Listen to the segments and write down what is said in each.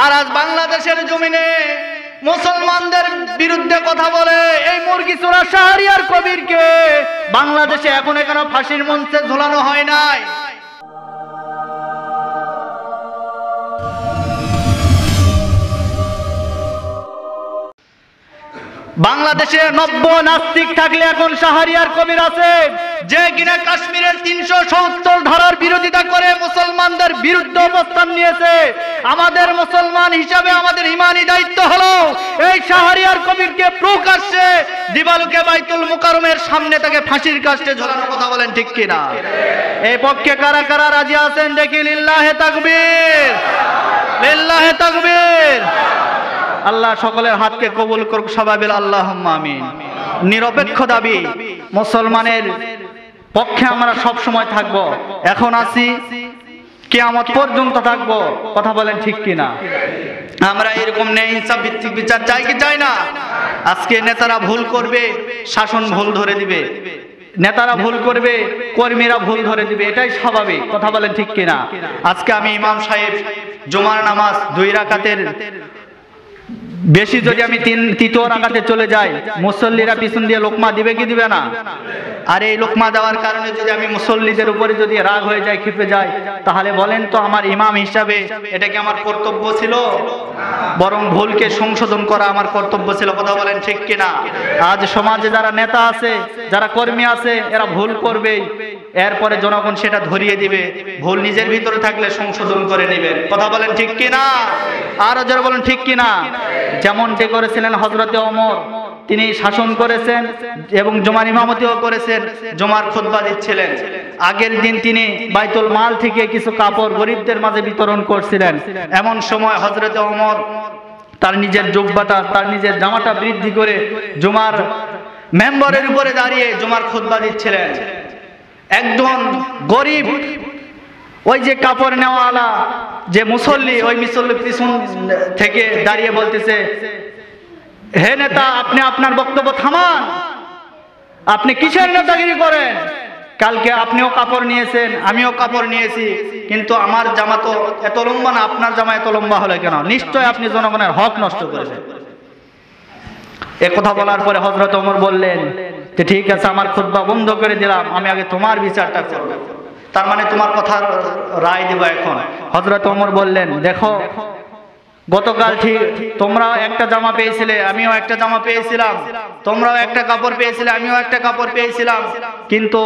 আর আজ বাংলাদেশের জমিনে মুসলমানদের বিরুদ্ধে কথা বলে এই মুরগি চোরা শাহরিয়ার কবিরকে বাংলাদেশে এখন এখনো ফাঁসির মঞ্চে ঝোলানো হয় নাই। বাংলাদেশে 90 নাস্তিক থাকলে এখন শাহরিয়ার কবির আছে, যে কিনা কাশ্মীরের 370 ধারার বিরোধিতা করে মুসলমানদের বিরুদ্ধে অবস্থান নিয়েছে। আমাদের মুসলমান হিসাবে আমাদের ইমানি দায়িত্ব হলো এই শাহরিয়ার কবিরকে প্রকাশ্যে দিবালুকে বাইতুল মুকাররমের সামনে তাকে ফাঁসির কাস্টে ঝোলানোর কথা বলেন, ঠিক কিনা? এই পক্ষে কারা কারা রাজি আছেন দেখি? লিল্লাহে তাকবীর, লিল্লাহে তাকবীর। আল্লাহ সকলের হাতকে কবুল করুক, সবাই বলে আল্লাহুম্মা আমিন। নিরপেক্ষ দাবি, মুসলমানের পক্ষে আমরা সব সময় থাকবো, এখন আছি, কিয়ামত পর্যন্ত থাকবো, কথা বলেন ঠিক কিনা? আমরা এরকম ন্যায় ইনসাফ ভিত্তিক বিচার চাই কি চাই না? আজকে নেতারা ভুল করবে, শাসন ভুল ধরে দিবে, নেতারা ভুল করবে, কর্মীরা ভুল ধরে দিবে, এটাই স্বাভাবিক, কথা বলেন ঠিক কিনা? আজকে আমি ইমাম সাহেব জুমার নামাজ 2 রাকাতের বেশি যদি আমি 3 রাকাতে চলে যাই, মুসল্লিরা পিছন দিয়ে লোকমা দিবে কি দিবে না? আর এই লোকমা দেওয়ার কারণে যদি আমি মুসল্লিদের উপরে যদি রাগ হয়ে যায়, ক্ষেপে যাই, তাহলে বলেন তো আমার ইমাম হিসাবে এটা কি আমার কর্তব্য ছিল? বরং ভুলকে সংশোধন করা আমার কর্তব্য ছিল, কথা বলেন ঠিক কিনা? আজ সমাজে যারা নেতা আছে, যারা কর্মী আছে, এরা ভুল করবেই, এরপরে জনগণ সেটা ধরিয়ে দিবে, ভুল নিজের ভিতরে থাকলে সংশোধন করে নেবেন, কথা বলেন ঠিক কিনা? আরো যারা বলেন ঠিক কিনা? যেমনটি করেছিলেন হযরতে ওমর, তিনি শাসন করেছেন এবং জুমার ইমামতিও করেছেন, জুমার খুতবা দিচ্ছিলেন। আগের দিন তিনি বাইতুল মাল থেকে কিছু কাপড় গরিবদের মাঝে বিতরণ করছিলেন। এমন সময় হযরতে ওমর তার নিজের জুব্বাটা, তার নিজের জামাটা বৃদ্ধি করে জুমার মেম্বরের উপরে দাঁড়িয়ে জুমার খুতবা দিচ্ছিলেন। একজন গরিব ওই যে কাপড় নেওয়ালা যে মুসল্লি, ওই মুসল্লি পিছন থেকে দাঁড়িয়ে বলতেছে, হে নেতা, আপনি আপনার বক্তব্য থামান, আপনি কিসের নেতাগিরি করেন? কালকে আপনিও কাপড় নিয়েছেন, আমিও কাপড় নিয়েছি, কিন্তু আমার জামা তো এত লম্বা না, আপনার জামা এত লম্বা হলো কেন? নিশ্চয় আপনি জনগণের হক নষ্ট করেছেন। এ কথা বলার পরে হযরত ওমর বললেন যে ঠিক আছে, আমার খুতবা বন্ধ করে দিলাম, আমি আগে তোমার বিচারটা করব, তার মানে তোমার কথার রায় দেব এখন। হযরত ওমর বললেন, দেখো, গতকাল ঠিক তোমরাও একটা জামা পেয়েছিলে, আমিও একটা জামা পেয়েছিলাম, তোমরাও একটা কাপড় পেয়েছিলে, আমিও একটা কাপড় পেয়েছিলাম, কিন্তু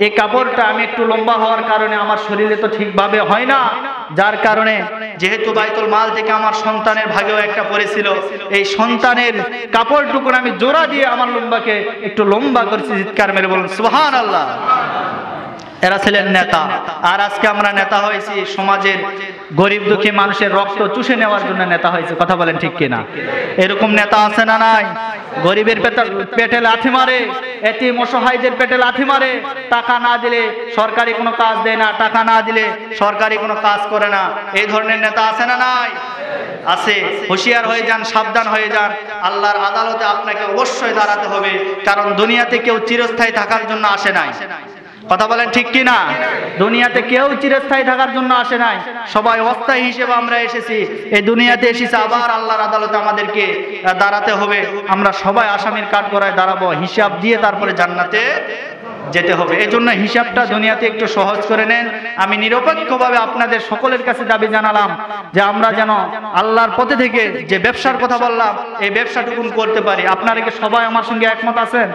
এই কাপড়টা আমি একটু লম্বা হওয়ার কারণে আমার শরীরে তো ঠিকভাবে হয় না, যার কারণে যেহেতু বাইতুল মাল থেকে আমার সন্তানের ভাগেও একটা পড়েছিল, এই সন্তানের কাপড়টুকু আমি জোড়া দিয়ে আমার লম্বাকে একটু লম্বা করেছি। চিৎকার মেরে বলুন সুবহানাল্লাহ। এরা ছিলেন নেতা, আর আজকে আমরা নেতা হয়েছি সমাজের গরিব দুঃখী মানুষের রক্ত চুষে নেওয়ার জন্য নেতা হয়েছে, কথা বলেন ঠিক কিনা? এরকম নেতা আছে না নাই? গরিবের পেটে লাথি মারে, এতিম অসহায়দের পেটে লাথি মারে, টাকা না দিলে সরকারি কোনো কাজ দেয় না, টাকা না দিলে সরকারি কোনো কাজ করে না, এই ধরনের নেতা আছে না নাই? আছে। হুঁশিয়ার হয়ে যান, সাবধান হয়ে যান, আল্লাহর আদালতে আপনাকে অবশ্যই দাঁড়াতে হবে, কারণ দুনিয়াতে কেউ চিরস্থায়ী থাকার জন্য আসে নাই, কথা বলেন ঠিক কিনা? দুনিয়াতে কেউ চিরস্থায়ী থাকার জন্য আসে নাই, সবাই অস্থায়ী হিসেবে আমরা এসেছি, এই দুনিয়াতে এসেছি, আবার আল্লাহর আদালতে আমাদেরকে দাঁড়াতে হবে, আমরা সবাই আসামির কাঠগড়ায় দাঁড়াবো, হিসাব দিয়ে তারপরে জান্নাতে যেতে হবে। এই জন্য হিসাবটা দুনিয়াতে একটু সহজ করে নেন। আমি নিরপেক্ষভাবে আপনাদের সকলের কাছে দাবি জানালাম যে আমরা যেন আল্লাহর পথে থেকে যে ব্যবসার কথা বললাম, এই ব্যবসাটুকুন করতে পারি। আপনারা কি সবাই আমার সঙ্গে একমত আছেন?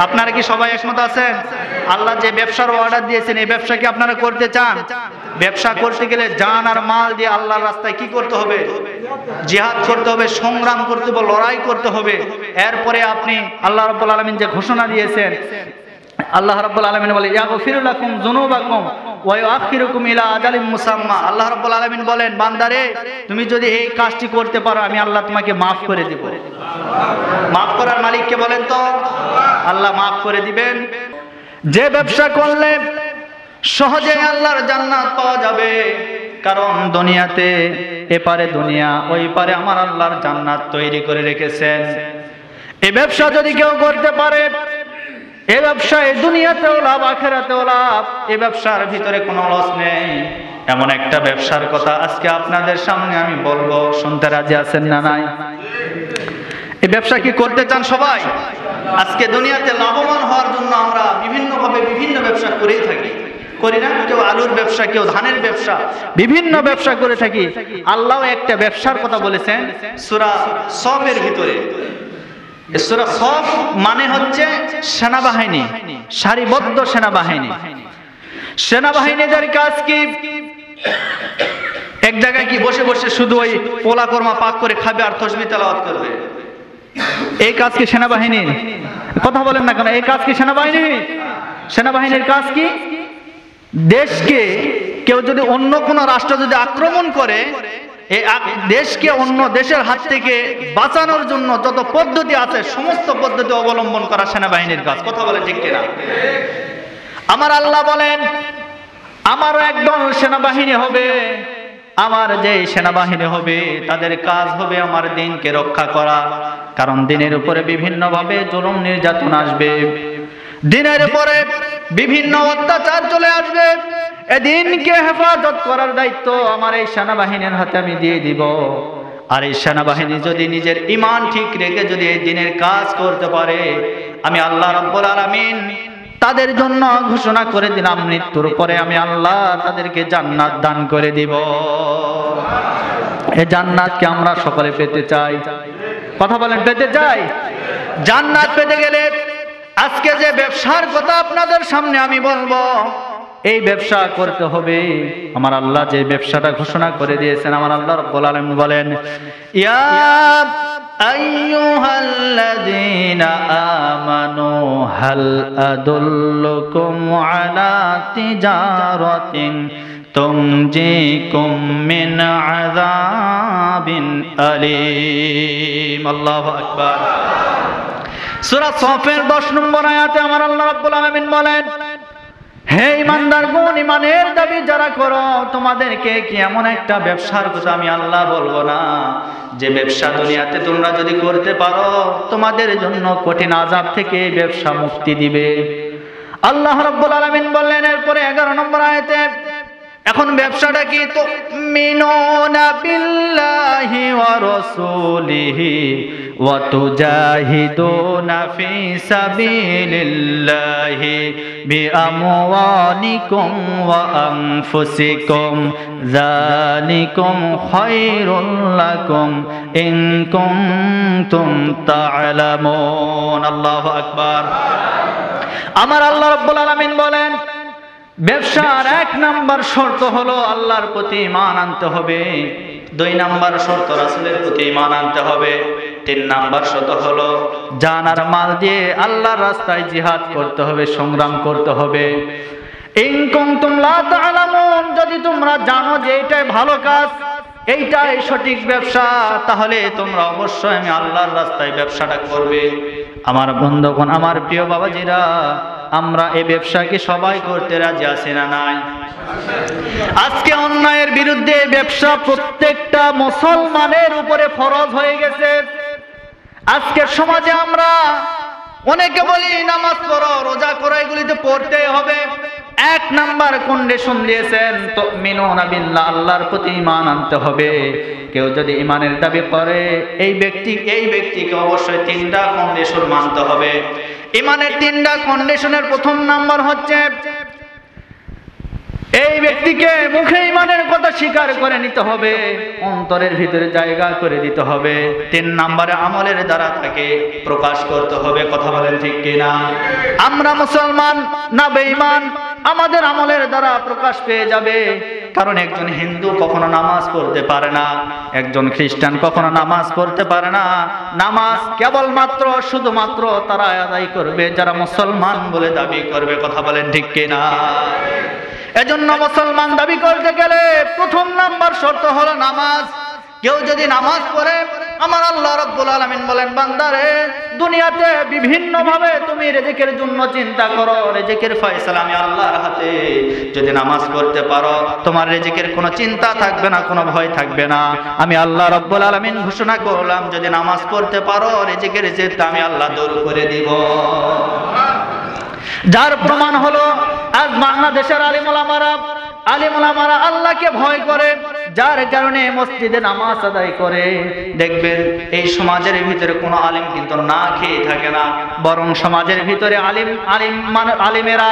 আপনারা কি সবাই একমত আছেন? আল্লাহ যে ব্যবসার অর্ডার দিয়েছেন, এই ব্যবসা কি আপনারা করতে চান? ব্যবসা করতে গেলে জান আর মাল দিয়ে আল্লাহর রাস্তায় কি করতে হবে? জিহাদ করতে হবে, সংগ্রাম করতে হবে, লড়াই করতে হবে। এরপরে আপনি আল্লাহ রাব্বুল আলামিন যে ঘোষণা দিয়েছেন, আল্লাহ রাব্বুল আলামিন বলে ইয়াগফিরু লাকুম যুনুবাকুম ওয়া ইউআখিরুকুম ইলা আজালিম মুসাম্মা। আল্লাহ রাব্বুল আলামিন বলেন, বান্দারে, তুমি যদি এই কাজটি করতে পারো, আমি আল্লাহ তোমাকে মাফ করে দেব। মাফ করার মালিককে বলেন তো? আল্লাহ মাফ করে দিবেন। যে ব্যবসা করলে সহজে আল্লাহর জান্নাত পাওয়া যাবে, কারণ দুনিয়াতে এপারে দুনিয়া, ওই পারে আমার আল্লাহর জান্নাত তৈরি করে রেখেছেন। এই ব্যবসা যদি কেউ করতে পারে, এই ব্যবসায় দুনিয়াতেও লাভ, আখিরাতেও লাভ, এই ব্যবসার ভিতরে কোনো লস নেই। এমন একটা ব্যবসার কথা আজকে আপনাদের সামনে আমি বলবো, শুনতে রাজি আছেন না নাই? এই ব্যবসা কি করতে চান সবাই? আজকে দুনিয়াতে লাভবান হওয়ার জন্য আমরা বিভিন্নভাবে বিভিন্ন ব্যবসা করেই থাকি, করি না? কেউ আলুর ব্যবসা, কেউ ধানের ব্যবসা, বিভিন্ন ব্যবসা করে থাকি। আল্লাহ একটা ব্যবসার কথা বলেছেন সূরা সফের ভিতরে। সূরা সফ মানে হচ্ছে সেনাবাহিনী, সারিবদ্ধ সেনাবাহিনী। সেনাবাহিনীদের কাজ কি? এক জায়গায় কি বসে বসে শুধু ওই পোলা কর্মা পাক করে খাবে আর তাসবিহ তেলাওয়াত করবে? এই কাজ কি সেনাবাহিনীর? কথা বলেন না কেন? এই কাজ কি সেনাবাহিনী? সেনাবাহিনীর কাজ কি? দেশকে কেউ যদি অন্য কোন রাষ্ট্র যদি আক্রমণ করে, এই দেশকে অন্য দেশের হাত থেকে বাঁচানোর জন্য যত পদ্ধতি আছে সমস্ত পদ্ধতি অবলম্বন করা সেনাবাহিনীর কাজ। কথা বলে ঠিক কিনা? আমার আল্লাহ বলেন আমারও একদল সেনাবাহিনী হবে। আমার যে সেনাবাহিনী হবে তাদের কাজ হবে আমার দিনকে রক্ষা করা। কারণ দিনের উপরে বিভিন্নভাবে জুলুম নির্যাতন আসবে, দিনের উপরে বিভিন্ন অত্যাচার চলে আসবে। এদিনকে হেফাজত করার দায়িত্ব আমার এই সেনাবাহিনীর হাতে আমি দিয়ে দিব। আর এই সেনাবাহিনী যদি নিজের ঈমান ঠিক রেখে যদি এই দিনের কাজ করতে পারে, আমি আল্লাহ রাব্বুল আলামিন তাদের জন্য ঘোষণা করে দিলাম মৃত্যুর পরে আমি আল্লাহ তাদেরকে জান্নাত দান করে দিব। এই জান্নাতকে আমরা সকলে পেতে চাই। কথা বলেন, পেতে চাই? জান্নাত পেতে গেলে আজকে যে ব্যবসার কথা আপনাদের সামনে আমি বলবো, এই ব্যবসা করতে হবে। আমার আল্লাহ যে ব্যবসাটা ঘোষণা করে দিয়েছেন, আমার আল্লাহ রাব্বুল আলামিন বলেন ইয়া আইয়ুহাল্লাযীনা আমানু হাল আদুল্লুকুম আলা তিজারাতিন তুনজিকুম মিন আযাবিন আলীম। আল্লাহু আকবার। সূরা সফের 10 নম্বর আয়াতে আমার আল্লাহ রাব্বুল আলামিন বলেন, হে ঈমানদারগণ, ঈমানের দাবি যারা করো, তোমাদেরকে কি এমন একটা ব্যবসার কথা আমি আল্লাহ বলবো না যে ব্যবসা দুনিয়াতে তোমরা যদি করতে পারো তোমাদের জন্য কঠিন আযাব থেকে ব্যবসা মুক্তি দিবে। আল্লাহ রাব্বুল আলামিন বললেন এরপরে 11 নম্বর আয়াতে, এখন ব্যবসাটা কি? তো মিনুনা বিল্লাহি ওয়া রাসূলিহি ওয়া তুজাহিদুনা ফি সাবিলিল্লাহি বিআমওয়ালিকুম ওয়া আনফুসিকুম যালিকুম খায়রুল লাকুম ইন কুনতুম তা'লামুন। আল্লাহু আকবার। আমার আল্লাহ রাব্বুল আলামিন বলেন ব্যবসার 1 নাম্বার শর্ত হলো আল্লাহর প্রতি ঈমান আনতে হবে, 2 নাম্বার শর্ত রাসূলের প্রতি ঈমান আনতে হবে, 3 নাম্বার শর্ত হলো জান আর মাল দিয়ে আল্লাহর রাস্তায় জিহাদ করতে হবে, সংগ্রাম করতে হবে। ইন কুনতুম লা তা'লামুন, যদি তোমরা জানো যে এইটাই ভালো কাজ, এইটাই সঠিক ব্যবসা, তাহলে তোমরা অবশ্যই আমি আল্লাহর রাস্তায় ব্যবসাটা করবে। আমার বন্ধুগণ, আমার প্রিয় বাবাজিরা, আমরা এই ব্যবসা কি সবাই করতে রাজি আছি না নাই? আজকে অন্যায়ের বিরুদ্ধে ব্যবসা প্রত্যেকটা মুসলমানের উপরে ফরজ হয়ে গেছে। আজকে সমাজে আমরা অনেকে বলি নামাজ পড়ো, রোজা করো, এগুলিতে পড়তে হবে। 1 নাম্বার কন্ডিশন দিয়েছেন তুমিনুনা বিল্লাহ, আল্লাহর প্রতি ঈমান আনতে হবে। কেউ যদি ঈমানের দাবি করে এই ব্যক্তিকে অবশ্যই 3টা কন্ডিশন মানতে হবে। ঈমানের 3টা কন্ডিশনের প্রথম নাম্বার হচ্ছে এই ব্যক্তিকে মুখে ঈমানের কথা স্বীকার করে নিতে হবে, অন্তরের ভিতরে জায়গা করে দিতে হবে। 3 নম্বরে আমলের দ্বারা তাকে প্রকাশ করতে হবে। কথা বলেন ঠিক কিনা? আমরা মুসলমান না বেঈমান, আমাদের আমলের দ্বারা প্রকাশ পেয়ে যাবে। কারণ একজন হিন্দু কখনো নামাজ পড়তে পারে না, একজন খ্রিস্টান কখনো নামাজ পড়তে পারে না। নামাজ কেবলমাত্র শুধুমাত্র তারা আদায় করবে যারা মুসলমান বলে দাবি করবে। কথা বলেন ঠিক কিনা? এজন্য মুসলমান দাবি করতে গেলে প্রথম নাম্বার শর্ত হলো নামাজ। কেউ যদি নামাজ পড়ে, আমার আল্লাহ রাব্বুল আলামিন বলেন বান্দারে, দুনিয়াতে বিভিন্ন ভাবে তুমি রিজিকের জন্য চিন্তা করো, রিজিকের ফয়সালা আমি আল্লাহর হাতে। যদি নামাজ পড়তে পারো তোমার রিজিকের কোনো চিন্তা থাকবে না, কোনো ভয় থাকবে না। আমি আল্লাহ রাব্বুল আলামিন ঘোষণা করলাম যদি নামাজ পড়তে পারো রিজিকের চিন্তা আমি আল্লাহ দূর করে দিব। যার প্রমাণ হলো আজ বাংলাদেশের আলেম ওলামারা আলেম ওলামারা আল্লাহকে ভয় করে, যার কারণে মসজিদে নামাজ আদায় করে। দেখবেন এই সমাজের ভিতরে কোনো আলেম কিন্তু না খেয়ে থাকে না, বরং সমাজের ভিতরে আলেমেরা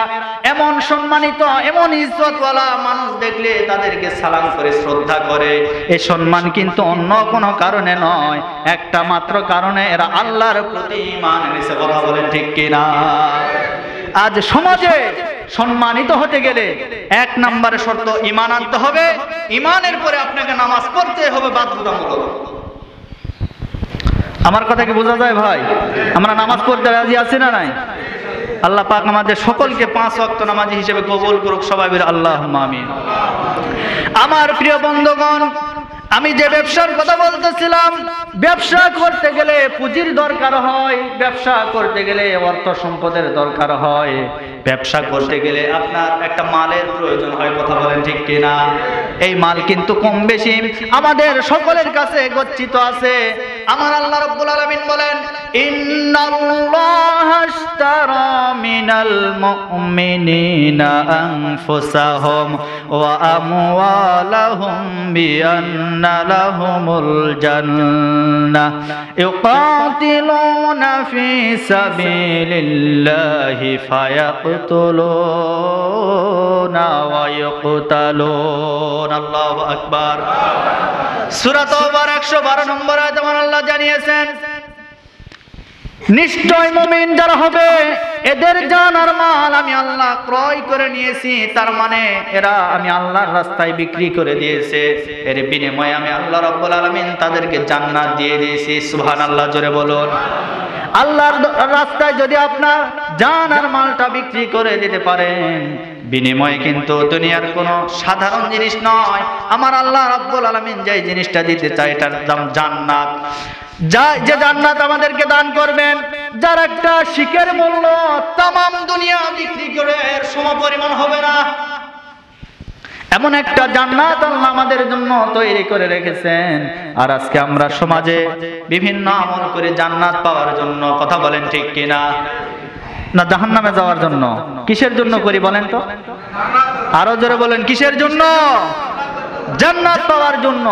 এমন সম্মানিত, এমন ইজ্জতওয়ালা মানুষ দেখলে তাদেরকে সালাম করে শ্রদ্ধা করে। এই সম্মান কিন্তু অন্য কোনো কারণে নয়, একটা মাত্র কারণে, এরা আল্লাহর প্রতি ঈমান এনেছে। কথা বলেন ঠিক কিনা? আজ সমাজে সম্মানিত হতে গেলে এক নম্বরে শর্ত ঈমান আনতে হবে। ঈমানের পরে আপনাকে নামাজ পড়তে হবে বাধ্যতামূলক। আমার কথা কি বোঝা যায় ভাই? আমরা নামাজ পড়তে রাজি আছি না নাই? আল্লাহ পাক আমাদের সকলকে 5 ওয়াক্ত নামাজি হিসেবে কবুল করুক। সবাই বলে আল্লাহুম্মা আমিন। আমার প্রিয় বন্ধুগণ, আমি যে ব্যবসার কথা বলতেছিলাম, ব্যবসা করতে গেলে পুঁজির দরকার হয়, ব্যবসা করতে গেলে অর্থ সম্পদের দরকার হয়, ব্যবসা করতে গেলে আপনার একটা মালের প্রয়োজন হয়। কথা বলেন ঠিক কিনা? এই মাল কিন্তু কম বেশি আমাদের সকলের কাছে গচ্ছিত আছে। আমার আল্লাহ রাব্বুল আলামিন বলেন, ইন্নাল্লাহা আশতারা মিনাল মুমিনিনা আনফুসাহুম ওয়া আমওয়ালাহুম বিআন্না লাহুমুল জান্নাহ ইউকাতিলুনা ফি সাবিলিল্লাহি ফায়াকতুলুনা ওয়া ইউকতালুন। আল্লাহু আকবার। সূরা তাওবার 112 নম্বর আয়াতে আমার আল্লাহ জানিয়েছেন, নিশ্চয় মুমিন যারা হবে এদের জান আর মাল আমি আল্লাহ ক্রয় করে নিয়েছি। তার মানে এরা আমি আল্লাহর রাস্তায় বিক্রি করে দিয়েছে, এর বিনিময়ে আমি আল্লাহ রাব্বুল আলামিন তাদেরকে জান্নাত দিয়ে দিয়েছি। সুবহানাল্লাহ, জোরে বলুন। আল্লাহর রাস্তায় যদি আপনার জান আর মালটা বিক্রি করে দিতে পারেন, বিনিময়ে কিন্তু দুনিয়ার কোনো সাধারণ জিনিস নয়, আমার আল্লাহ রাব্বুল আলামিন যে জিনিসটা দিতে চায় এটার দাম জান্নাত। যে জান্নাত আমাদেরকে দান করবেন, যার একটা শিকের মূল্য তামাম দুনিয়া বিক্রি করে এর সমপরিমাণ হবে না, এমন একটা জান্নাত আল্লাহ আমাদের জন্য তৈরি করে রেখেছেন। আর আজকে আমরা সমাজে বিভিন্ন আমল করে জান্নাত পাওয়ার জন্য। কথা বলেন ঠিক কিনা? না জাহান্নামে যাওয়ার জন্য? কিসের জন্য করি বলেন তো? আরো জোরে বলেন, কিসের জন্য? জান্নাত পাওয়ার জন্য।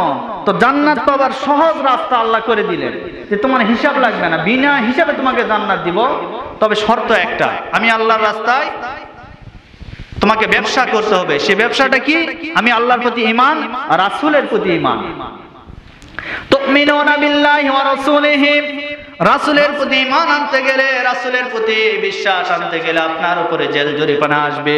তো জান্নাত পাওয়ার সহজ রাস্তা আল্লাহ করে দিলেন, যে তোমার হিসাব লাগবে না, বিনা হিসাবে তোমাকে জান্নাত দিব। তবে শর্ত একটা, আমি আল্লাহর রাস্তায় তোমাকে ব্যবসা করতে হবে। সে ব্যবসাটা কি? আমি আল্লাহর প্রতি ঈমান আর রাসূলের প্রতি ঈমান। তুমিনুনা বিল্লাহি ওয়া রাসূলিহি, রাসূলের প্রতি ঈমান আনতে গেলে, রাসূলের প্রতি বিশ্বাস আনতে গেলে আপনার উপরে জেল জরিমানা আসবে।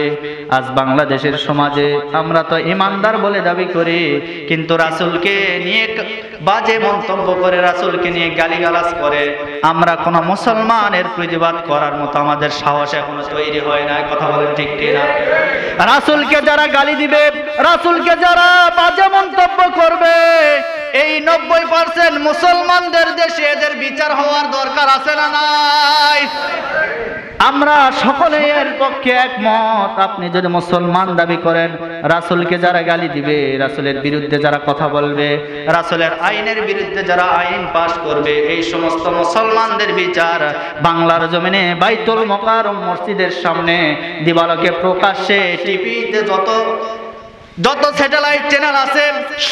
আজ বাংলাদেশের সমাজে আমরা তো ঈমানদার বলে দাবি করি, কিন্তু রাসূলকে নিয়ে বাজে মন্তব্য করে, রাসূলকে নিয়ে গালিগালাজ করে আমরা কোন মুসলমানের প্রতিবাদ করার মতো আমাদের সাহস এখনো তৈরি হয় না। কথা বলেন ঠিক কিনা? রাসূলকে যারা গালি দিবে, রাসূলকে যারা বাজে মন্তব্য করবে, এই 90% মুসলমানদের দেশে এদের বিচার হওয়ার দরকার আছে না নাই? আমরা সকলে এর পক্ষে একমত। আপনি যদি মুসলমান দাবি করেন, রাসূলকে যারা গালি দিবে, রাসূলের বিরুদ্ধে যারা কথা বলবে, রাসূলের আইনের বিরুদ্ধে যারা আইন পাশ করবে, এই সমস্ত মুসলমানদের বিচার বাংলার জমিনে বাইতুল মুকাররম মসজিদের সামনে দিবালোকে প্রকাশ্যে টিভিতে যত স্যাটেলাইট চ্যানেল আছে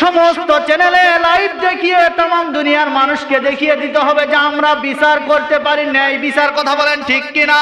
সমস্ত চ্যানেলে লাইভ দেখিয়ে तमाम দুনিয়ার মানুষকে দেখিয়ে দিতে হবে যে আমরা বিচার করতে পারি ন্যায় বিচার। কথা বলেন ঠিক কিনা?